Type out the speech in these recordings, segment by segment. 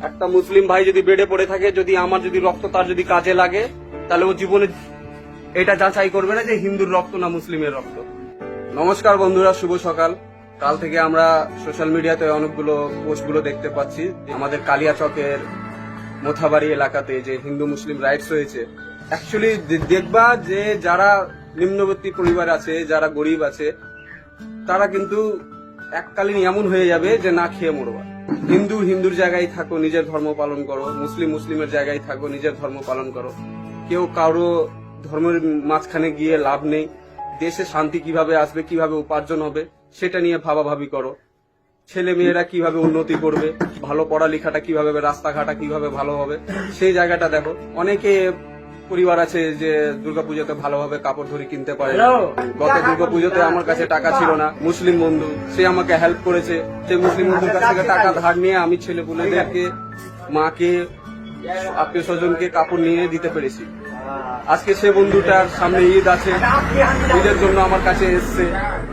একটা মুসলিম ভাই যদি বেডে পড়ে থাকে, যদি আমার যদি রক্ত তার যদি কাজে লাগে, তাহলে ও জীবনে এটা যাচাই করবে না যে হিন্দুর রক্ত না মুসলিমের রক্ত। নমস্কার বন্ধুরা, শুভ সকাল। কাল থেকে আমরা সোশ্যাল মিডিয়াতে অনেকগুলো পোস্টগুলো দেখতে পাচ্ছি আমাদের কালিয়াচকের মোথাবাড়ি এলাকাতে যে হিন্দু মুসলিম রাইটস হয়েছে। অ্যাকচুয়ালি দেখবা যে যারা নিম্নবর্তী পরিবার আছে, যারা গরিব আছে, তারা কিন্তু এককালীন এমন হয়ে যাবে যে না খেয়ে মরবা। হিন্দুর জায়গায় থাকো, নিজের ধর্ম পালন করো। মুসলিমের জায়গায় থাকো, নিজের ধর্ম পালন করো। কেউ কারো ধর্মের মাঝখানে গিয়ে লাভ নেই। দেশে শান্তি কিভাবে আসবে, কিভাবে উপার্জন হবে, সেটা নিয়ে ভাবাভাবি করো। ছেলে মেয়েরা কিভাবে উন্নতি করবে, ভালো পড়ালেখাটা কিভাবে হবে, রাস্তাঘাটা কিভাবে ভালো হবে, সেই জায়গাটা দেখো। অনেকে পরিবার আছে যে দুর্গাপুজোতে ভালোভাবে কাপড় ধরে কিনতে পারে। গত দুর্গাপুজোতে আমার কাছে টাকা ছিল না, মুসলিম বন্ধু সে আমাকে হেল্প করেছে। সেই মুসলিম বন্ধুর কাছ থেকে টাকা ধার নিয়ে আমি ছেলে পুলেদেরকে, মাকে, আত্মীয় স্বজনকে কাপড় নিয়ে দিতে পেরেছি। আজকে সে বন্ধুটার সামনে ঈদ আছে, ঈদের জন্য আমার কাছে এসছে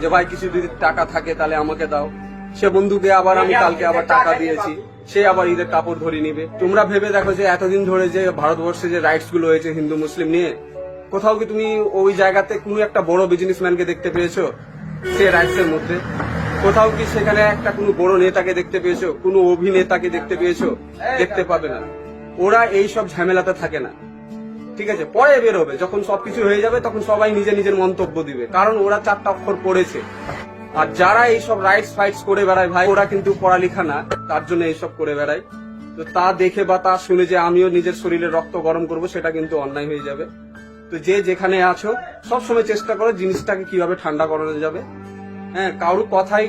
যে ভাই কিছু যদি টাকা থাকে তাহলে আমাকে দাও। সে বন্ধুকে আবার আমি কালকে আবার টাকা দিয়েছি, সে আবার ঈদের কাপড় ধরে নিবে। তোমরা ভেবে দেখো যে এতদিন ধরে যে ভারতবর্ষে যে রাইটস গুলো হয়েছে হিন্দু মুসলিম নিয়ে, কোথাও কি তুমি ওই জায়গাতে কোনো একটা বড় বিজনেসম্যানকে দেখতে পেয়েছো সে রাইটস এর মধ্যে? কোথাও কি সেখানে একটা কোনো বড় নেতাকে দেখতে পেয়েছো, কোনো অভিনেতাকে দেখতে পেয়েছো? দেখতে পাবে না। ওরা এই সব ঝামেলাতে থাকে না, ঠিক আছে? পরে বের হবে, যখন সবকিছু হয়ে যাবে তখন সবাই নিজের মন্তব্য দিবে, কারণ ওরা 4টা অক্ষর পড়েছে। আর যারা এইসব রাইটস ফাইটস করে বেড়ায় ভাই, ওরা কিন্তু পড়ালেখা না, তার জন্য এইসব করে বেড়ায়। তো তা দেখে বা তা শুনে যে আমিও নিজের শরীরের রক্ত গরম করব, সেটা কিন্তু অন্যায় হয়ে যাবে। তো যে যেখানে আছো সবসময় চেষ্টা করো জিনিসটাকে কিভাবে ঠান্ডা করানো যাবে। হ্যাঁ, কারোর কথাই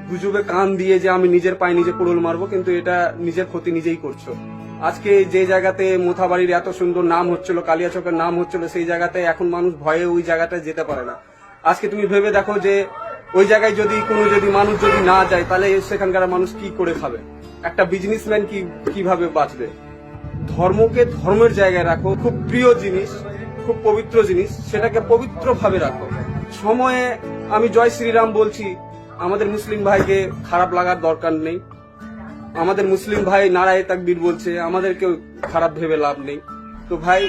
গুজবে কান দিয়ে যে আমি নিজের পায়ে নিজে কুড়ুল মারবো, কিন্তু এটা নিজের ক্ষতি নিজেই করছো। আজকে যে জায়গাতে মোথাবাড়ির এত সুন্দর নাম হচ্ছিল, কালিয়াচকের নাম হচ্ছিল, সেই জায়গাতে এখন মানুষ ভয়ে ওই জায়গাটায় যেতে পারে না। আজকে তুমি ভেবে দেখো যে ওই জায়গায় যদি মানুষ যদি না যায়, তাহলে সেখানকার মানুষ কি করে খাবে? একটা বিজনেসম্যান কিভাবে বাঁচবে? ধর্মকে ধর্মের জায়গায় রাখো। খুব প্রিয় জিনিস, খুব পবিত্র জিনিস, সেটাকে পবিত্র ভাবে রাখো। সময়ে আমি জয় শ্রীরাম বলছি, আমাদের মুসলিম ভাইকে খারাপ লাগার দরকার নেই। আমাদের মুসলিম ভাই নারায়ে তাকবীর বলছে, আমাদেরকেও খারাপ ভেবে লাভ নেই। তো ভাই,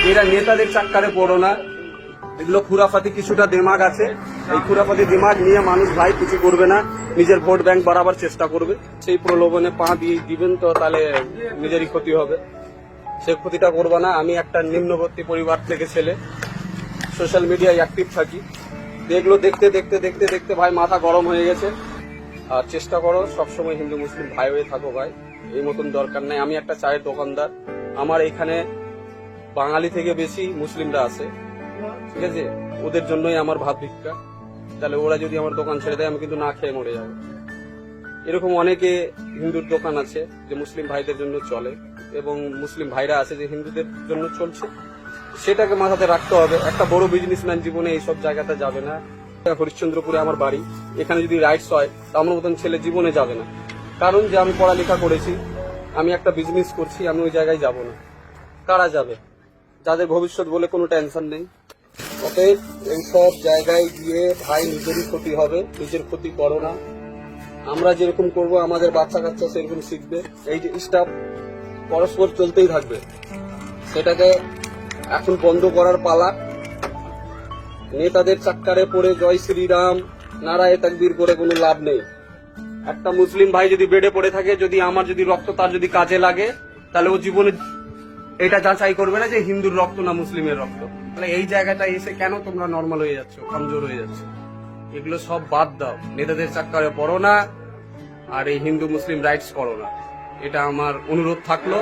এরা নেতাদের চাক্কারে পড়ো না। এগুলো খুরাফাতি কিছুটা দিমাগ আছে, এই খুরাফাতি দিমাগ নিয়ে মানুষ ভাই কিছু করবে না, নিজের ভোট ব্যাংক বাড়াবার চেষ্টা করবে। সেই প্রলোভনে পা দিয়ে দিবেন তো তাহলে নিজেরই ক্ষতি হবে। সেই ক্ষতিটা করবো না। আমি একটা নিম্নবর্তী পরিবার থেকে ছেলে, সোশ্যাল মিডিয়ায় অ্যাক্টিভ থাকি। এগুলো দেখতে দেখতে দেখতে দেখতে ভাই মাথা গরম হয়ে গেছে। আর চেষ্টা করো সবসময় হিন্দু মুসলিম ভাই হয়ে থাকো ভাই, এই মতন দরকার নাই। আমি একটা চায়ের দোকানদার, আমার এখানে বাঙালি থেকে বেশি মুসলিমরা আছে, ঠিক আছে? ওদের জন্যই আমার ভাত ভিক্ষা। তাহলে ওরা যদি আমার দোকান ছেড়ে দেয়, আমি কিন্তু না খেয়ে মরে যাবো। এরকম অনেকে হিন্দুর দোকান আছে যে মুসলিম ভাইদের জন্য চলে, এবং মুসলিম ভাইরা আছে যে হিন্দুদের জন্য চলছে। সেটাকে মাথাতে রাখতে হবে। একটা বড় বিজনেসম্যান জীবনে এইসব জায়গাতে যাবে না। হরিশ্চন্দ্রপুরে আমার বাড়ি, এখানে যদি রাইটস হয় তা আমার মতন ছেলে জীবনে যাবে না। কারণ যে আমি পড়ালেখা করেছি, আমি একটা বিজনেস করছি, আমি ওই জায়গায় যাব না। কারা যাবে? যাদের ভবিষ্যৎ বলে কোনো টেনশন নেই। অতএব এইসব জায়গায় গিয়ে ভাই নিজেরই ক্ষতি হবে, নিজের ক্ষতি করো না। আমরা যেরকম করব আমাদের বাচ্চা কাচ্চা সেরকম শিখবে। এই যে স্টাফ পরস্পর চলতেই থাকবে, সেটাকে এখন বন্ধ করার পালা। নেতাদের চাক্কারে পড়ে জয় শ্রীরাম নারায়ে তাকবীর করে কোনো লাভ নেই। একটা মুসলিম ভাই যদি বেডে পড়ে থাকে, যদি আমার যদি রক্ত তার যদি কাজে লাগে, তাহলে ও জীবনে এটা যাচাই করবে না যে হিন্দুর রক্ত না মুসলিমের রক্ত। তাহলে এই জায়গাটা এসে কেন তোমরা নর্মাল হয়ে যাচ্ছ, কমজোর হয়ে যাচ্ছ? এগুলো সব বাদ দাও। নেতাদের চাক্কারে পড়ো না, আর এই হিন্দু মুসলিম রাইটস করো না। এটা আমার অনুরোধ থাকলো।